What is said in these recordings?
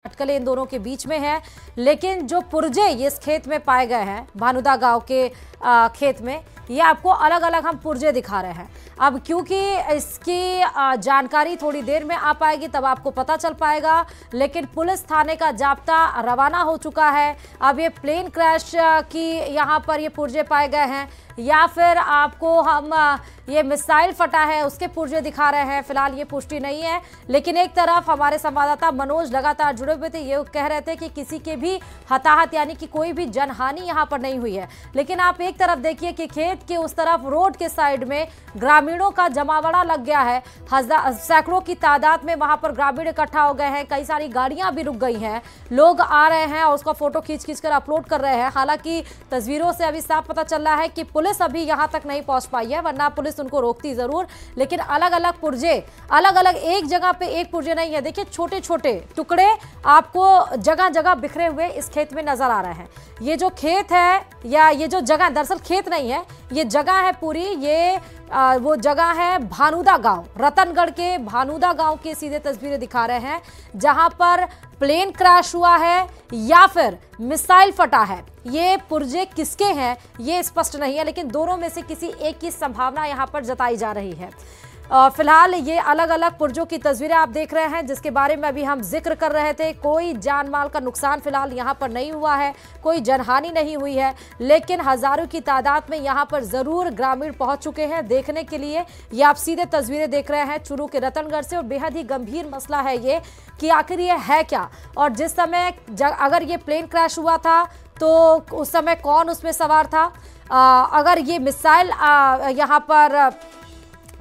अटकलें इन दोनों के बीच में है, लेकिन जो पुर्जे इस खेत में पाए गए हैं भानुदा गांव के खेत में, ये आपको अलग अलग हम पुर्जे दिखा रहे हैं। अब क्योंकि इसकी जानकारी थोड़ी देर में आ पाएगी तब आपको पता चल पाएगा, लेकिन पुलिस थाने का जाब्ता रवाना हो चुका है। अब ये प्लेन क्रैश की यहाँ पर ये पुर्जे पाए गए हैं या फिर आपको हम ये मिसाइल फटा है उसके पुर्जे दिखा रहे हैं, फिलहाल ये पुष्टि नहीं है। लेकिन एक तरफ हमारे संवाददाता मनोज लगातार जुड़े हुए थे, ये कह रहे थे कि किसी के भी हताहत यानी कि कोई भी जनहानि यहाँ पर नहीं हुई है। लेकिन आप एक तरफ देखिए कि खेत के उस तरफ रोड के साइड में ग्रामीणों का जमावड़ा लग गया है। सैकड़ों की तादाद में वहां पर ग्रामीण इकट्ठा हो गए हैं, कई सारी गाड़ियां भी रुक गई हैं, लोग आ रहे हैं और उसका फोटो खींच कर अपलोड कर रहे हैं। हालांकि तस्वीरों से अभी साफ पता चल रहा है कि पुलिस अभी यहां तक नहीं पहुंच पाई है, वरना पुलिस उनको रोकती जरूर। लेकिन अलग अलग पुर्जे, अलग अलग एक जगह पे एक पुर्जे नहीं है। देखिए छोटे छोटे टुकड़े आपको जगह जगह बिखरे हुए इस खेत में नजर आ रहे हैं। ये जो खेत है या ये जो जगह, दरअसल खेत नहीं है, ये जगह है पूरी, ये वो जगह है भानुदा गांव, रतनगढ़ के भानुदा गांव की सीधे तस्वीरें दिखा रहे हैं, जहां पर प्लेन क्रैश हुआ है या फिर मिसाइल फटा है। ये पुर्जे किसके हैं ये स्पष्ट नहीं है, लेकिन दोनों में से किसी एक की संभावना यहां पर जताई जा रही है। फिलहाल ये अलग अलग पुर्जों की तस्वीरें आप देख रहे हैं, जिसके बारे में अभी हम जिक्र कर रहे थे। कोई जान माल का नुकसान फिलहाल यहाँ पर नहीं हुआ है, कोई जनहानि नहीं हुई है, लेकिन हजारों की तादाद में यहाँ पर जरूर ग्रामीण पहुंच चुके हैं देखने के लिए। ये आप सीधे तस्वीरें देख रहे हैं चूरू के रतनगढ़ से, और बेहद ही गंभीर मसला है ये कि आखिर ये है क्या, और जिस समय अगर ये प्लेन क्रैश हुआ था तो उस समय कौन उसमें सवार था, अगर ये मिसाइल यहाँ पर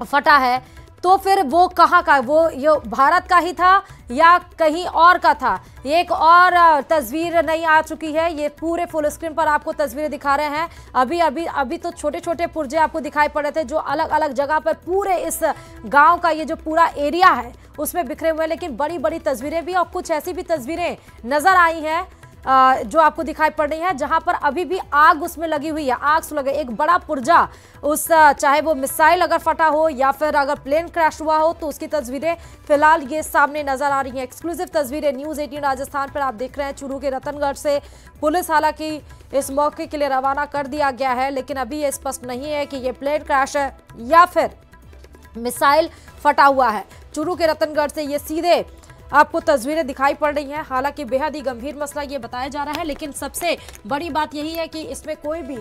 फटा है तो फिर वो कहाँ का, वो ये भारत का ही था या कहीं और का था। ये एक और तस्वीर नहीं आ चुकी है, ये पूरे फुल स्क्रीन पर आपको तस्वीरें दिखा रहे हैं। अभी तो छोटे छोटे पुर्जे आपको दिखाई पड़ रहे थे जो अलग अलग जगह पर पूरे इस गांव का ये जो पूरा एरिया है उसमें बिखरे हुए हैं, लेकिन बड़ी बड़ी तस्वीरें भी और कुछ ऐसी भी तस्वीरें नजर आई हैं जो आपको दिखाई पड़ रही है जहां पर अभी भी आग उसमें लगी हुई है, आग सुलग गई। एक बड़ा पुर्जा उस, चाहे वो मिसाइल अगर फटा हो या फिर अगर प्लेन क्रैश हुआ हो, तो उसकी तस्वीरें फिलहाल ये सामने नजर आ रही हैं। एक्सक्लूसिव तस्वीरें न्यूज़ 18 राजस्थान पर आप देख रहे हैं चूरू के रतनगढ़ से। पुलिस हालांकि इस मौके के लिए रवाना कर दिया गया है, लेकिन अभी ये स्पष्ट नहीं है कि ये प्लेन क्रैश है या फिर मिसाइल फटा हुआ है। चूरू के रतनगढ़ से ये सीधे आपको तस्वीरें दिखाई पड़ रही हैं। हालांकि बेहद ही गंभीर मसला ये बताया जा रहा है, लेकिन सबसे बड़ी बात यही है कि इसमें कोई भी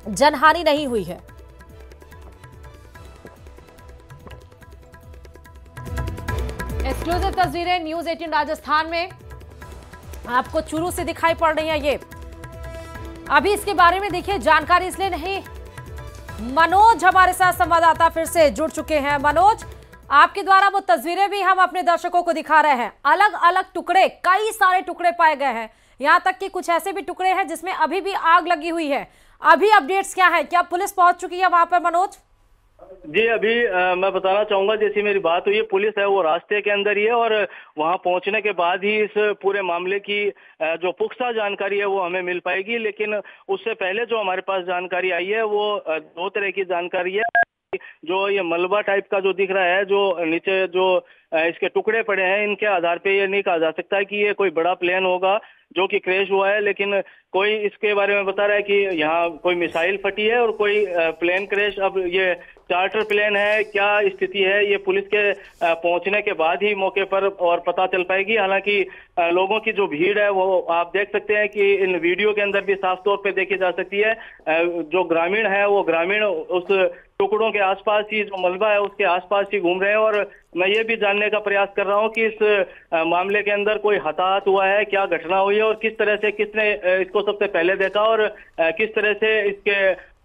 जनहानि नहीं हुई है। एक्सक्लूसिव तस्वीरें न्यूज़ 18 राजस्थान में आपको चूरू से दिखाई पड़ रही है। ये अभी इसके बारे में देखिए जानकारी इसलिए नहीं, मनोज हमारे साथ संवाददाता फिर से जुड़ चुके हैं। मनोज, आपके द्वारा वो तस्वीरें भी हम अपने दर्शकों को दिखा रहे हैं। अलग अलग टुकड़े, कई सारे टुकड़े पाए गए हैं, यहां तक कि कुछ ऐसे भी टुकड़े हैं जिसमें अभी भी आग लगी हुई है। अभी अपडेट्स क्या है, क्या पुलिस पहुंच चुकी है वहां पर मनोज? जी अभी मैं बताना चाहूंगा, जैसी मेरी बात हुई है, पुलिस है वो रास्ते के अंदर ही है और वहां पहुंचने के बाद ही इस पूरे मामले की जो पुख्ता जानकारी है वो हमें मिल पाएगी। लेकिन उससे पहले जो हमारे पास जानकारी आई है वो दो तरह की जानकारी है। जो ये मलबा टाइप का जो दिख रहा है, जो नीचे जो इसके टुकड़े पड़े हैं, इनके आधार पे ये नहीं कहा जा सकता है कि ये कोई बड़ा प्लेन होगा जो कि क्रैश हुआ है। लेकिन कोई इसके बारे में बता रहा है कि यहाँ कोई मिसाइल फटी है और कोई प्लेन क्रैश। अब ये चार्टर प्लेन है, क्या स्थिति है, ये पुलिस के पहुंचने के बाद ही मौके पर और पता चल पाएगी। हालांकि लोगों की जो भीड़ है वो आप देख सकते हैं कि इन वीडियो के अंदर भी साफ तौर पे देखी जा सकती है। जो ग्रामीण है वो ग्रामीण उस टुकड़ों के आसपास ही, जो मलबा है उसके आसपास ही घूम रहे हैं। और मैं ये भी जानने का प्रयास कर रहा हूँ कि इस मामले के अंदर कोई हताहत हुआ है, क्या घटना हुई है और किस तरह से किसने इसको सबसे पहले देखा और किस तरह से इसके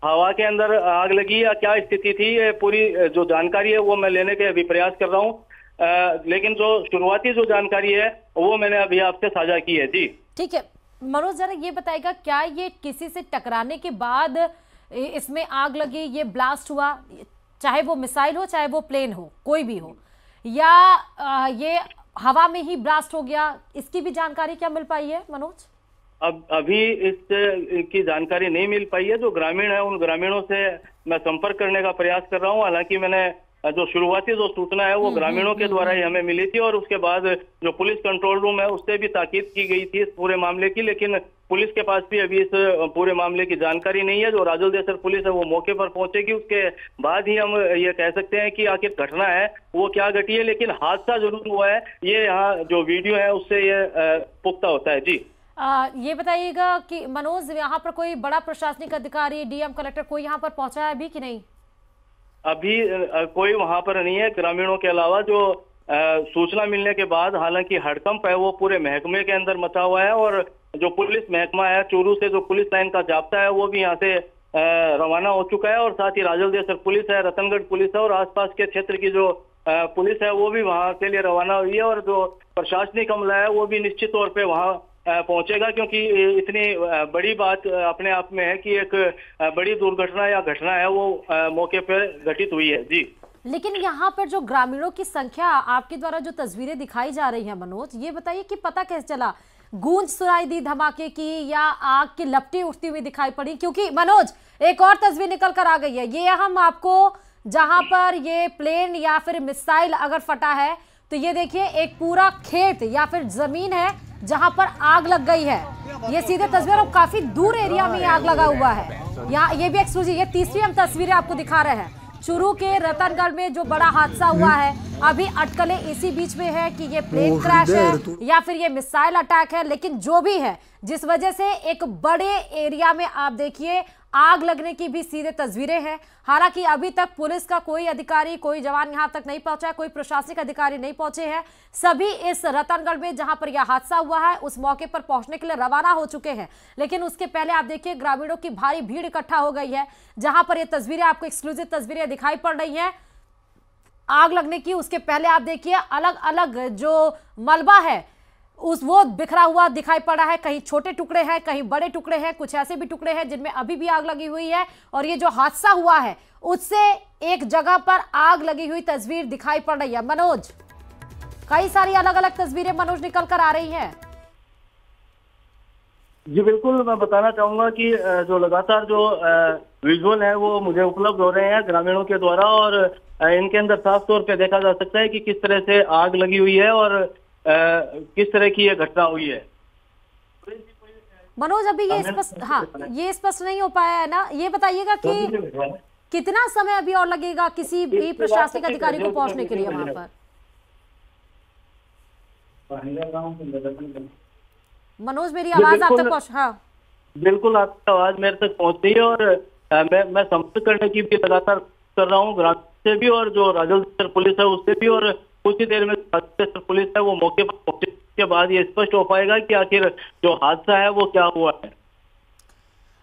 हवा के अंदर आग लगी या क्या स्थिति थी। ये पूरी जो जानकारी है वो मैं लेने के अभी प्रयास कर रहा हूँ। लेकिन जो शुरुआती जो जानकारी है वो मैंने अभी आपसे साझा की है। जी ठीक है मनोज, जरा ये बताएगा क्या ये किसी से टकराने के बाद इसमें आग लगी, ये ब्लास्ट हुआ, चाहे वो मिसाइल हो चाहे वो प्लेन हो, कोई भी हो, या ये हवा में ही ब्लास्ट हो गया, इसकी भी जानकारी क्या मिल पाई है मनोज? अब अभी इसकी जानकारी नहीं मिल पाई है। जो ग्रामीण है उन ग्रामीणों से मैं संपर्क करने का प्रयास कर रहा हूँ। हालांकि मैंने जो शुरुआती जो सूचना है वो ग्रामीणों के द्वारा ही हमें मिली थी और उसके बाद जो पुलिस कंट्रोल रूम है उससे भी ताकीद की गई थी इस पूरे मामले की, लेकिन पुलिस के पास भी अभी इस पूरे मामले की जानकारी नहीं है। जो राजोलदेसर पुलिस है वो मौके पर पहुंचेगी, उसके बाद ही हम ये कह सकते हैं कि आखिर घटना है वो क्या घटी है, लेकिन हादसा जरूर हुआ है, ये यहाँ जो वीडियो है उससे ये पुख्ता होता है। जी ये बताइएगा कि मनोज, यहाँ पर कोई बड़ा प्रशासनिक अधिकारी, डीएम, कलेक्टर कोई यहाँ पर पहुंचा है अभी कि नहीं? अभी कोई वहां पर नहीं है ग्रामीणों के अलावा। जो सूचना मिलने के बाद हालांकि हड़कंप है वो पूरे महकमे के अंदर मचा हुआ है और जो पुलिस महकमा है चूरू से जो पुलिस लाइन का जाब्ता है वो भी यहाँ से रवाना हो चुका है और साथ ही राजोलदेसर पुलिस है, रतनगढ़ पुलिस है और आसपास के क्षेत्र की जो पुलिस है वो भी वहां के लिए रवाना हुई है और जो प्रशासनिक अमला है वो भी निश्चित तौर पे वहां पहुंचेगा, क्योंकि इतनी बड़ी बात अपने आप में है कि एक बड़ी दुर्घटना या घटना है वो मौके पर घटित हुई है। जी लेकिन यहाँ पर जो ग्रामीणों की संख्या आपके द्वारा जो तस्वीरें दिखाई जा रही हैं मनोज, ये बताइए कि पता कैसे चला? गूंज सुनाई दी धमाके की या आग की लपटें उठती हुई दिखाई पड़ी? क्योंकि मनोज एक और तस्वीर निकल कर आ गई है, ये हम आपको जहां पर ये प्लेन या फिर मिसाइल अगर फटा है तो ये देखिए एक पूरा खेत या फिर जमीन है जहां पर आग लग गई है। ये सीधे तस्वीर और काफी दूर एरिया में आग लगा हुआ है। यहाँ ये भी एक्सक्लूसिव, ये तीसरी हम तस्वीरें आपको दिखा रहे हैं। चूरू के रतनगढ़ में जो बड़ा हादसा हुआ है, अभी अटकलें इसी बीच में है कि ये प्लेन क्रैश है या फिर ये मिसाइल अटैक है, लेकिन जो भी है जिस वजह से एक बड़े एरिया में आप देखिए आग लगने की भी सीधे तस्वीरें हैं। हालांकि अभी तक पुलिस का कोई अधिकारी, कोई जवान यहां तक नहीं पहुंचा, कोई प्रशासनिक अधिकारी नहीं पहुंचे हैं। सभी इस रतनगढ़ में जहां पर यह हादसा हुआ है उस मौके पर पहुंचने के लिए रवाना हो चुके हैं, लेकिन उसके पहले आप देखिए ग्रामीणों की भारी भीड़ इकट्ठा हो गई है। जहां पर ये तस्वीरें आपको एक्सक्लूसिव तस्वीरें दिखाई पड़ रही हैं आग लगने की, उसके पहले आप देखिए अलग अलग जो मलबा है वो बिखरा हुआ दिखाई पड़ा है। कहीं छोटे टुकड़े हैं, कहीं बड़े टुकड़े हैं, कुछ ऐसे भी टुकड़े हैं जिनमें अभी भी आग लगी हुई है। और ये जो हादसा हुआ है उससे एक जगह पर आग लगी हुई तस्वीर दिखाई पड़ रही है। मनोज, कई सारी अलग अलग तस्वीरें मनोज निकल कर आ रही हैं। जी बिल्कुल, मैं बताना चाहूंगा कि जो लगातार जो विजुअल है वो मुझे उपलब्ध हो रहे हैं ग्रामीणों के द्वारा और इनके अंदर साफ तौर पे देखा जा सकता है कि किस तरह से आग लगी हुई है और किस तरह की ये घटना हुई है। मनोज अभी ये स्पष्ट, हाँ ये स्पष्ट नहीं हो पाया है ना, ये बताइएगा कि कितना समय अभी और लगेगा किसी भी प्रशासनिक अधिकारी को पहुंचने के लिए वहां पर? मनोज मेरी आवाज आप तक पहुंच? हाँ बिल्कुल, आपकी आवाज मेरे तक पहुंच रही है और मैं संपर्क करने की भी लगातार कर रहा हूँ ग्रामीण से भी और जो राजोलदेसर पुलिस है उससे भी, और कुछ ही देर में राजोलदेसर पुलिस है वो मौके पर पहुंचने के बाद ये स्पष्ट हो पाएगा कि आखिर जो हादसा है वो क्या हुआ है।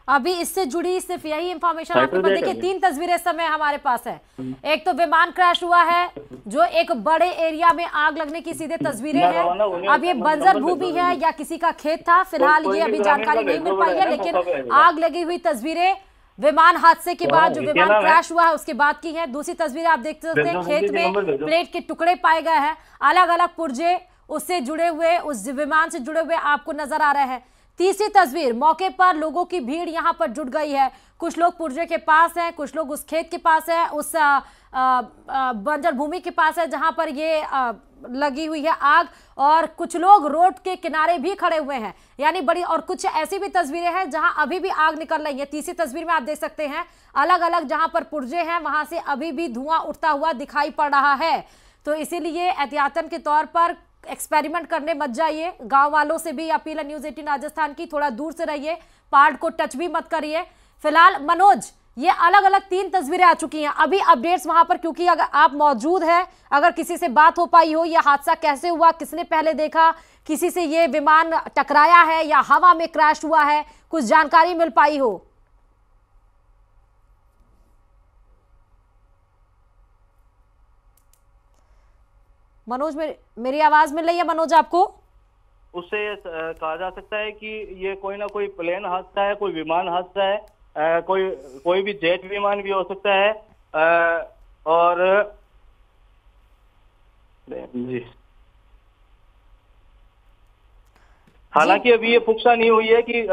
अभी इससे जुड़ी सिर्फ यही इंफॉर्मेशन आपके पास, देखिए 3 तस्वीरें समय हमारे पास है। एक तो विमान क्रैश हुआ है, जो एक बड़े एरिया में आग लगने की सीधे तस्वीरें हैं। अब ये बंजर भूमि है या किसी का खेत था, फिलहाल ये अभी जानकारी नहीं मिल पाई है, लेकिन आग लगी हुई तस्वीरें विमान हादसे के बाद जो विमान क्रैश हुआ है उसके बाद की है। दूसरी तस्वीर आप देख सकते हैं, खेत में प्लेट के टुकड़े पाए गए हैं, अलग अलग पुर्जे उससे जुड़े हुए, उस विमान से जुड़े हुए आपको नजर आ रहे हैं। तीसरी तस्वीर, मौके पर लोगों की भीड़ यहां पर जुट गई है। कुछ लोग पुर्जे के पास हैं, कुछ लोग उस खेत के पास है, उस बंजर भूमि के पास है जहां पर ये लगी हुई है आग, और कुछ लोग रोड के किनारे भी खड़े हुए हैं, यानी बड़ी। और कुछ ऐसी भी तस्वीरें हैं जहां अभी भी आग निकल रही है। तीसरी तस्वीर में आप देख सकते हैं अलग अलग जहां पर पुर्जे हैं वहां से अभी भी धुआं उठता हुआ दिखाई पड़ रहा है। तो इसीलिए एहतियातन के तौर पर एक्सपेरिमेंट करने मत जाइए। गांव वालों से भी अपील है न्यूज़ 18 राजस्थान की, थोड़ा दूर से रहिए, पहाड़ को टच भी मत करिए। फिलहाल मनोज ये अलग अलग 3 तस्वीरें आ चुकी हैं, अभी अपडेट्स वहां पर, क्योंकि अगर आप मौजूद हैं, अगर किसी से बात हो पाई हो, यह हादसा कैसे हुआ, किसने पहले देखा, किसी से ये विमान टकराया है या हवा में क्रैश हुआ है, कुछ जानकारी मिल पाई हो? मनोज मेरी आवाज मिल रही है मनोज आपको? उससे कहा जा सकता है कि ये कोई ना कोई प्लेन हादसा है, कोई विमान हादसा है, कोई भी जेट विमान भी हो सकता है और जी हालांकि अभी ये पुख्ता नहीं हुई है कि